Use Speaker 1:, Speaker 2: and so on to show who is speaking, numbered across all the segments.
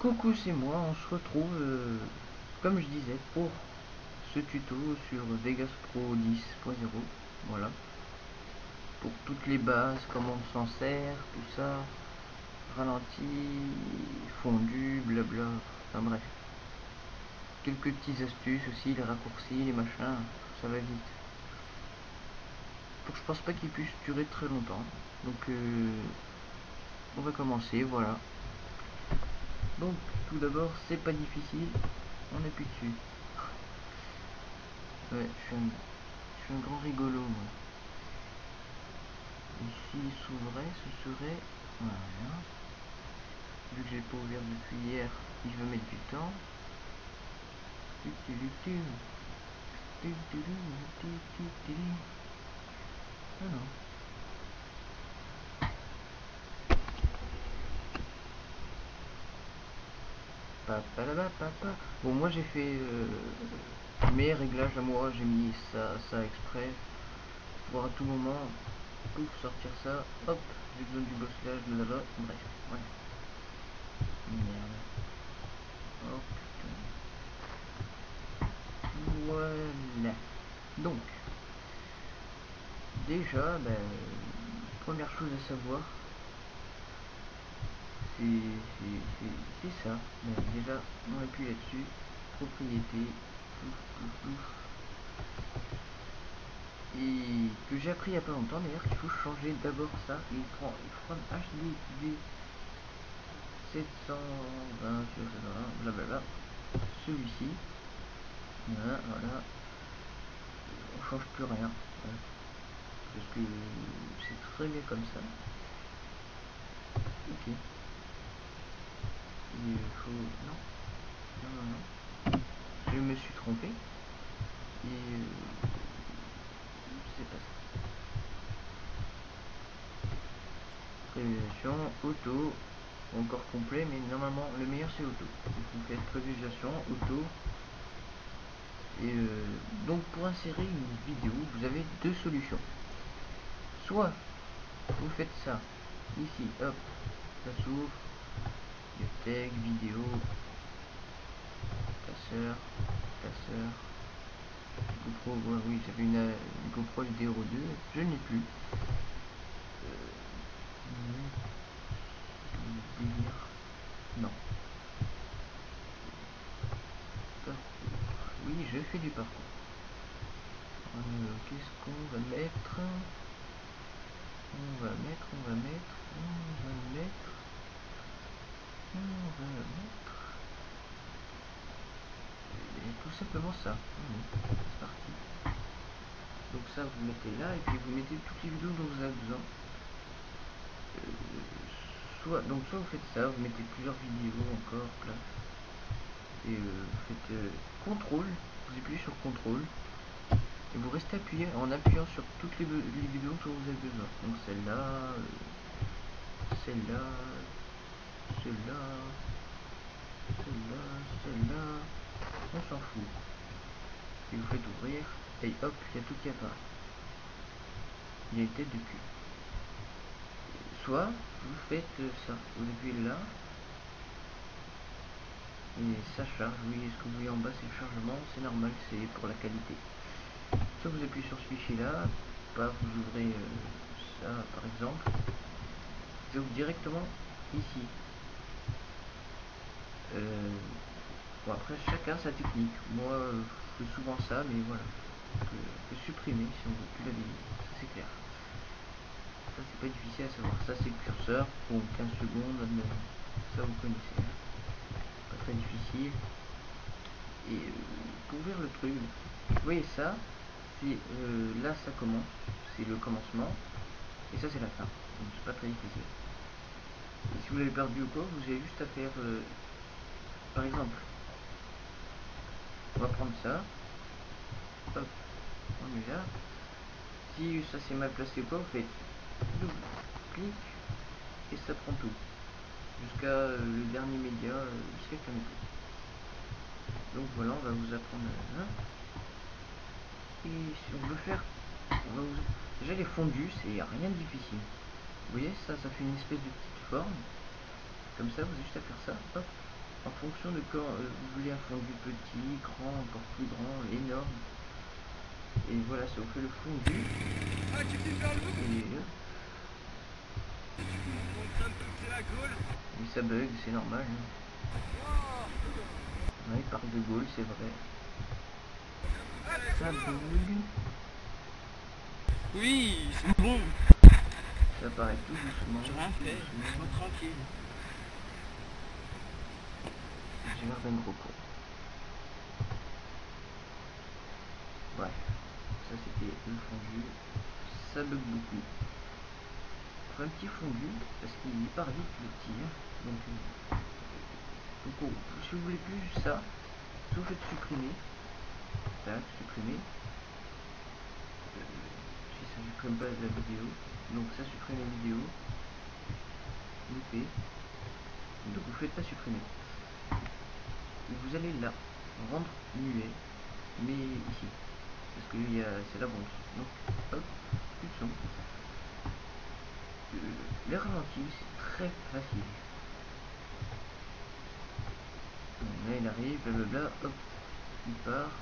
Speaker 1: Coucou, c'est moi, on se retrouve, comme je disais, pour ce tuto sur Vegas Pro 10.0, voilà, pour toutes les bases, comment on s'en sert, tout ça, ralenti, fondu, blabla, enfin bref, quelques petites astuces aussi, les raccourcis, les machins, ça va vite. Donc je pense pas qu'il puisse durer très longtemps, donc on va commencer, voilà. Donc tout d'abord, c'est pas difficile, on appuie dessus. Ouais, je suis un grand rigolo, moi. Et s'il s'ouvrait, ce serait... Voilà. Vu que j'ai pas ouvert depuis hier, il va mettre du temps. Ah non. Bon, moi j'ai fait mes réglages à moi, j'ai mis ça exprès. Pour à tout moment, pouf, sortir ça, hop, j'ai besoin du bosselage, blablabla, bref, voilà. Merde. Oh putain. Voilà. Donc, déjà, première chose à savoir, c'est ça. Déjà, on appuie là-dessus, propriété, plouf, plouf, plouf. Et que j'ai appris il n'y a pas longtemps d'ailleurs qu'il faut changer d'abord ça. Il faut prendre HDV 720 sur 720, blablabla. Celui-ci. Voilà. On change plus rien. Ouais. Parce que c'est très bien comme ça. Ok. Il faut... Non. Je me suis trompé. Et c'est pas ça. Prévisualisation, auto, encore complet, mais normalement le meilleur c'est auto. Vous faites prévisualisation, auto. Et donc pour insérer une vidéo, vous avez deux solutions. Soit vous faites ça, ici, hop, ça s'ouvre, tag, vidéo, classeur, GoPro, ouais, oui j'avais une GoPro Hero 2, je n'ai plus. Délire, non. Oui, je fais du parcours. Qu'est-ce qu'on va mettre? On va mettre et tout simplement ça. C'est parti. Donc ça vous mettez là et puis vous mettez toutes les vidéos dont vous avez besoin. Soit vous faites ça, vous mettez plusieurs vidéos encore là. Et vous faites CTRL, vous appuyez sur CTRL et vous restez appuyé en appuyant sur toutes les vidéos dont vous avez besoin. Donc celle-là, celle-là, on s'en fout. Et vous faites ouvrir et hop, il y a tout qui apparaît. Il y a une tête de cul. Soit vous faites ça, vous appuyez là et ça charge. Oui, ce que vous voyez en bas c'est le chargement, c'est normal, c'est pour la qualité. Soit vous appuyez sur ce fichier là, vous ouvrez ça par exemple, ça ouvre directement ici. Bon après chacun sa technique, moi je fais souvent ça, mais voilà, on peut supprimer si on veut plus la vidéo, ça c'est clair. Ça c'est pas difficile à savoir, ça c'est le curseur pour 15 secondes, ça vous connaissez, pas très difficile. Et pour ouvrir le truc, vous voyez ça, c'est là ça commence, c'est le commencement, et ça c'est la fin, donc c'est pas très difficile. Et si vous l'avez perdu ou quoi, vous avez juste à faire, par exemple, on va prendre ça, hop, on met là, si ça c'est mal placé ou quoi, vous faites double clic, et ça prend tout, jusqu'à le dernier média, jusqu'à Camété. Donc voilà, on va vous apprendre là. Et si on veut faire, déjà les fondus, c'est rien de difficile. Vous voyez, ça fait une espèce de petite forme. Comme ça, vous avez juste à faire ça, hop, en fonction de quand vous voulez un fondu petit, grand, encore plus grand, énorme. Et voilà, ça vous fait le fondu.
Speaker 2: Ah, tu filmes vers le bout.
Speaker 1: Et
Speaker 2: Montre un peu que c'est la Gaule.
Speaker 1: oui, ça bug, c'est normal. Ouais, il parle de Gaulle, c'est vrai. Ça bug.
Speaker 2: Oui, c'est bon.
Speaker 1: Ça paraît tout doucement.
Speaker 2: J'ai rien fait. Laisse-moi tranquille.
Speaker 1: J'ai l'air d'un gros con. Bref, ça c'était le fondu. Ça bug beaucoup. On fait un petit fondu parce qu'il part vite le tir. Donc si vous voulez plus juste ça, si vous faites supprimer, tac, supprimer. Si ça supprime pas la vidéo, donc ça supprime la vidéo. Loupé. Donc vous faites pas supprimer. Vous allez là, rendre muet, mais ici, parce que c'est la bronze. Donc hop, plus de son. Les ralentis, c'est très facile. Là il arrive, blablabla, hop, il part.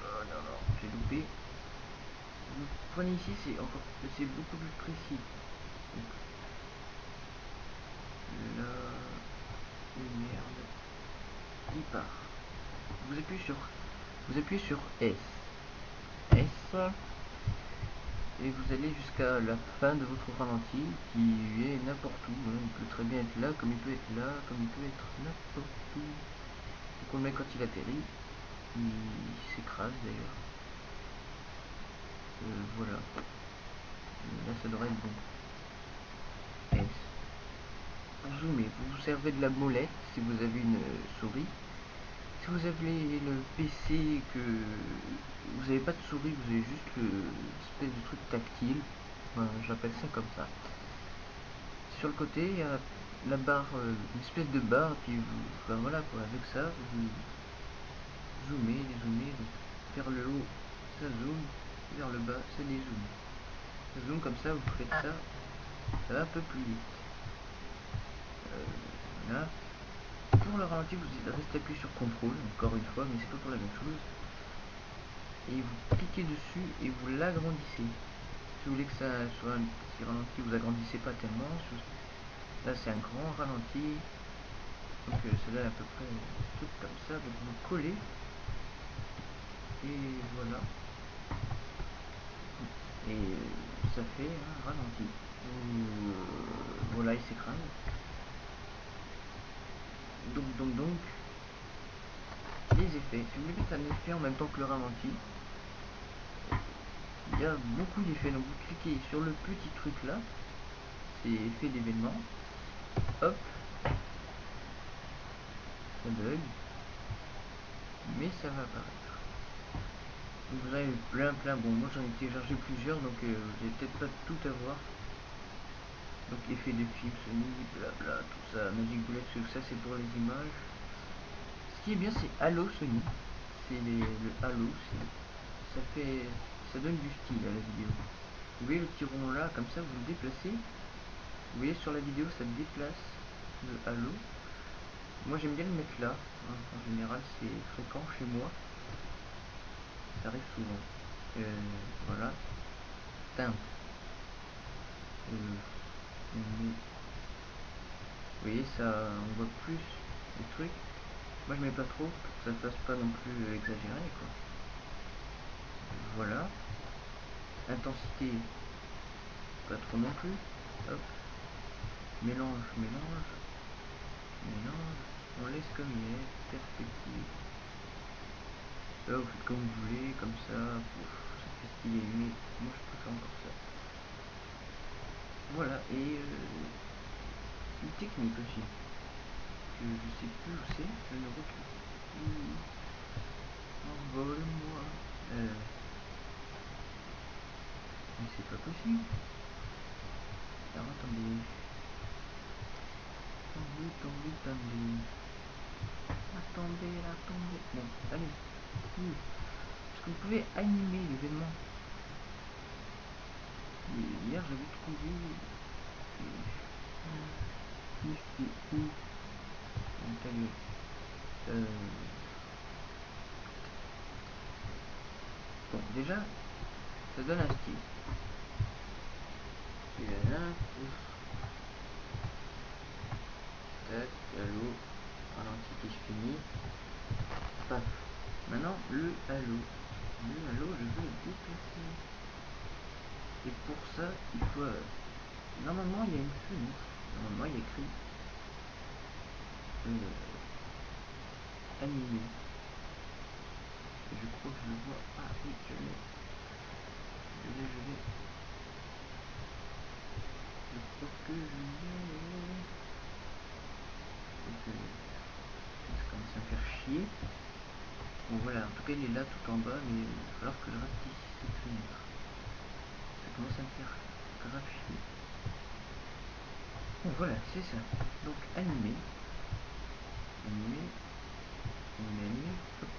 Speaker 1: Oh non non, j'ai loupé. Vous prenez ici, c'est beaucoup plus précis. Donc, là, merde, il part. Vous appuyez sur S, et vous allez jusqu'à la fin de votre ralenti qui est n'importe où. Hein. Il peut très bien être là, comme il peut être là, comme il peut être n'importe où. Donc on le met quand il atterrit, il s'écrase d'ailleurs. Voilà. Là ça devrait être bon. S. Pour zoomer, vous vous servez de la molette si vous avez une souris. Si vous avez le PC que vous n'avez pas de souris, vous avez juste l'espèce de truc tactile, enfin, j'appelle ça comme ça. Sur le côté, il y a la barre, une espèce de barre, puis vous, enfin voilà quoi, avec ça, vous zoomez, dézoomez, donc vers le haut, ça zoome, vers le bas, ça dézoome. Ça zoome comme ça, vous faites ça, ça va un peu plus vite. Voilà. Pour le ralenti, vous restez appuyé sur CTRL, encore une fois, mais c'est pas pour la même chose. Et vous cliquez dessus et vous l'agrandissez. Si vous voulez que ça soit un petit ralenti, vous agrandissez pas tellement. Là c'est un grand ralenti, donc ça donne à peu près un truc comme ça. Donc vous collez et voilà. Et ça fait un ralenti. Voilà, il s'écrase. Donc les effets. Si vous voulez mettre un effet en même temps que le ralenti, il y a beaucoup d'effets. Donc vous cliquez sur le petit truc là, c'est effet d'événement. Hop, ça bug, mais ça va apparaître. Donc vous avez plein. Bon, moi j'en ai téléchargé plusieurs, donc vous n'allez peut-être pas tout avoir. Donc effet de film, Sony, blabla, tout ça, Magic Bullet, ça c'est pour les images. Ce qui est bien, c'est Halo Sony. C'est le Halo, ça donne du style à la vidéo. Vous voyez le petit rond là, comme ça vous le déplacez. Vous voyez sur la vidéo ça déplace le Halo. Moi j'aime bien le mettre là, hein. En général c'est fréquent chez moi. Ça arrive souvent. Voilà. Teinte. Vous voyez ça, on voit plus les trucs. Moi je mets pas trop pour que ça ne fasse pas non plus exagéré quoi. Voilà. Intensité, pas trop non plus. Hop. Mélange. On laisse comme il est. Perspective. Là vous faites comme vous voulez, comme ça. Ça fait stylé, mais moi je préfère encore ça. Voilà, et une technique aussi. Que je sais plus où c'est, je ne retrouve plus. Envole-moi. Mais c'est pas possible. Alors attendez. Attendez. Bon, allez. Est-ce que vous pouvez animer l'événement? Hier j'avais trouvé. Ici où taguer. Bon, déjà, ça donne un style. Tu es là, ouf. Tac, halo, ralenti qui se finit. Paf. Maintenant, le halo. Le halo, je veux le déplacer. Et pour ça, il faut... normalement, il y a une fenêtre. Normalement, il y a écrit... animé. Je crois que je le vois. Ah oui, je l'ai. Je l'ai. Je crois que je l'ai. Donc, ça commence à me faire chier. Bon voilà, en tout cas il est là tout en bas, mais il va falloir que je rapetisse cette fenêtre. Ça commence à me faire grave chier. Bon voilà, c'est ça. Donc animé. Hop.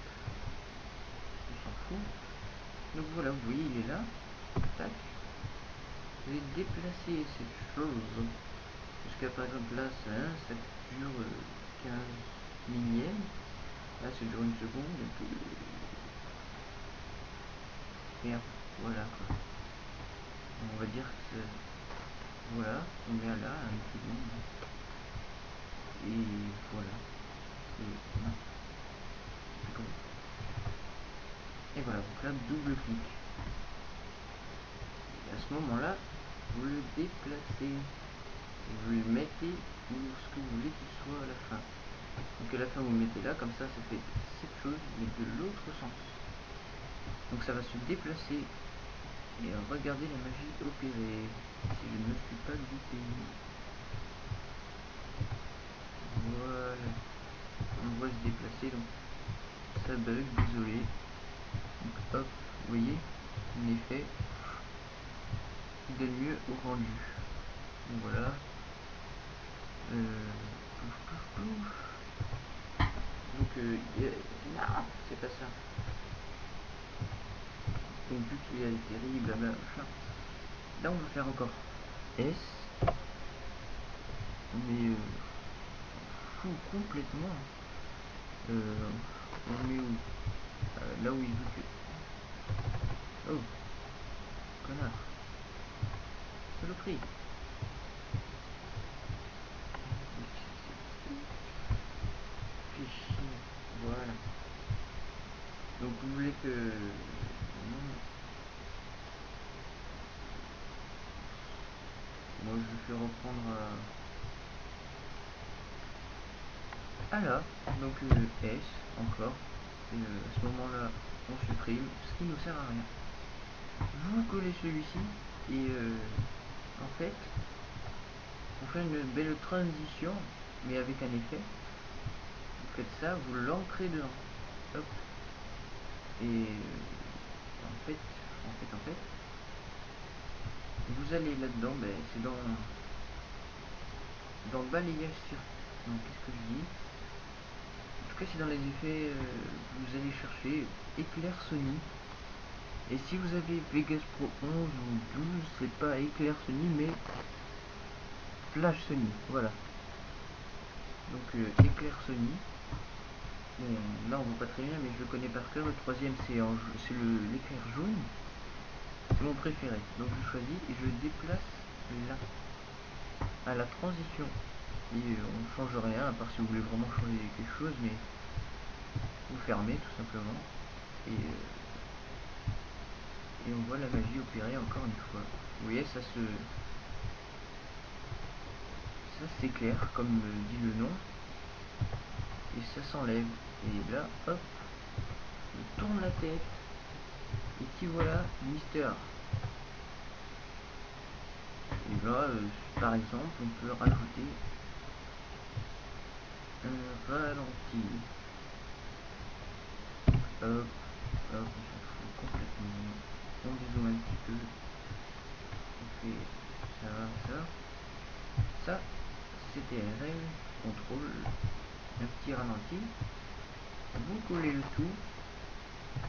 Speaker 1: On s'en fout. Donc voilà, vous voyez, il est là. Tac. Je vais déplacer cette chose. Jusqu'à par exemple là, ça dure 15 millièmes. Là, ça dure une seconde. Donc, merde, voilà quoi. On va dire que voilà, on est là, un seconde. Et voilà. Et non. Et voilà, donc là, double clic. Et à ce moment-là, vous le déplacez. Et vous le mettez où ce que vous voulez qu'il soit à la fin. Donc à la fin, vous le mettez là, comme ça fait cette chose, mais de l'autre sens. Donc ça va se déplacer. Et regardez la magie opérée. Si je ne me suis pas loupé. Voilà. On voit se déplacer, donc ça bug, désolé. Donc hop, vous voyez, en effet, il donne mieux au rendu. Donc voilà. Donc non, c'est pas ça. Donc vu qu'il a atterri, blabla, machin. Là on va faire encore S. Mais fou complètement. On met où? Là où il veut que... Oh, connard. Saloperie. Fais chier. Voilà. Donc vous voulez que... Moi je vais reprendre à là. Donc S encore. Et à ce moment là on supprime, ce qui nous sert à rien. Vous collez celui-ci et en fait pour faire une belle transition mais avec un effet, vous faites ça, vous l'ancrez dedans. Hop. Et en fait vous allez là-dedans, ben, c'est dans le balayage sur. Donc qu'est-ce que je dis? En tout cas c'est dans les effets, vous allez chercher éclair Sony. Et si vous avez Vegas Pro 11 ou 12, c'est pas éclair Sony mais flash Sony, voilà. Donc éclair Sony. Bon, là on voit pas très bien mais je le connais par cœur. Le troisième c'est l'éclair jaune. C'est mon préféré. Donc je choisis et je le déplace là. À la transition. Et on change rien à part si vous voulez vraiment changer quelque chose, mais vous fermez tout simplement. Et on voit la magie opérer encore une fois. Vous voyez, ça s'éclaire comme dit le nom. Et ça s'enlève. Et là, hop, je tourne la tête. Et qui voilà, Mister. Et là, par exemple, on peut rajouter un ralenti. Hop, hop, on s'en fout complètement. On dézoome un petit peu. On fait ça. Ça, c'était RM, contrôle, un petit ralenti. Vous collez le tout,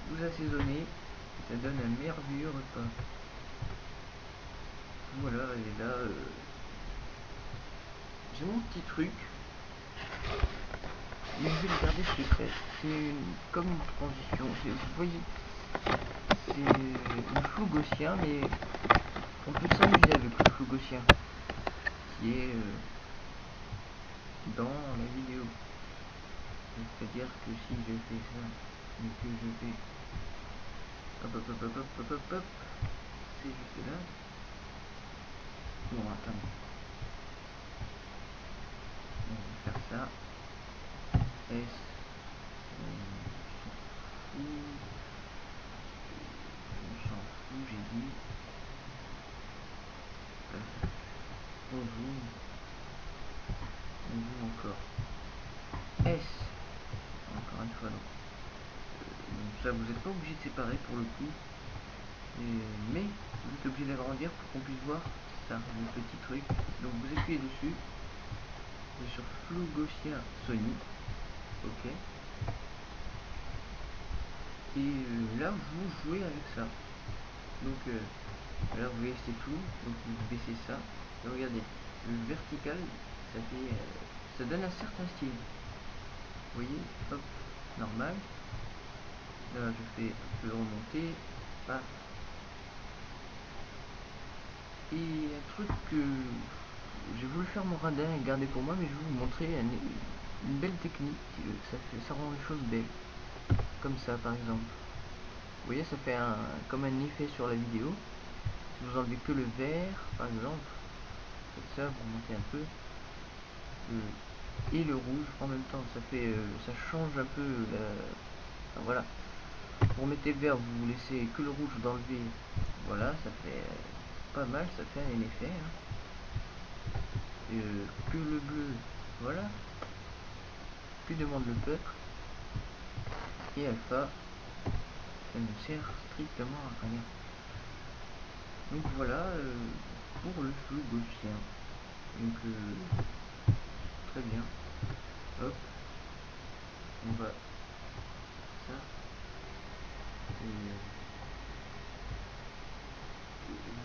Speaker 1: vous assaisonnez, ça donne un merveilleux repas. Voilà, et là, j'ai mon petit truc. mais je vais le garder secret. C'est comme une transition. Vous voyez, c'est le flou gaussien, mais on peut s'amuser avec le flou gaussien qui est dans la vidéo. C'est-à-dire que si je fais ça et que je fais hop hop hop hop hop hop hop hop, c'est juste là. Non, attends. On va faire ça. S. On s'en fout, j'ai dit. On zoom. On zoom encore. S. Encore une fois, donc. Donc ça, vous n'êtes pas obligé de séparer pour le coup. Mais vous êtes obligé d'agrandir pour qu'on puisse voir ça, le petit truc. Donc vous appuyez dessus. Et sur flou gaussien Sony. Ok. Et là vous jouez avec ça. Donc là vous voyez c'est flou. Donc vous baissez ça. Et regardez, le vertical, ça fait ça donne un certain style. Vous voyez, hop, normal. Là je fais un peu remonter. Ah. Et un truc que j'ai voulu faire mon radin et garder pour moi, mais je vais vous montrer une belle technique. Ça rend les choses belles. Comme ça par exemple. Vous voyez, ça fait comme un effet sur la vidéo. Si vous enlevez que le vert par exemple, faites ça, vous montez un peu. Et le rouge en même temps, ça change un peu enfin, voilà. Vous mettez le vert, vous laissez que le rouge, vous enlevez, voilà, ça fait pas mal, ça fait un effet hein. Que le bleu, voilà. Que demande le peuple? Et alpha, ça ne sert strictement à rien. Donc voilà pour le flou gaussien. Donc très bien. Hop, on va ça.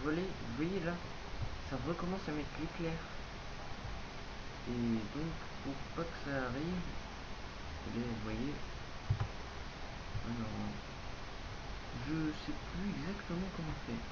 Speaker 1: Vous voyez là, ça recommence à mettre l'éclair. Et donc pour pas que ça arrive, vous voyez, alors je sais plus exactement comment faire.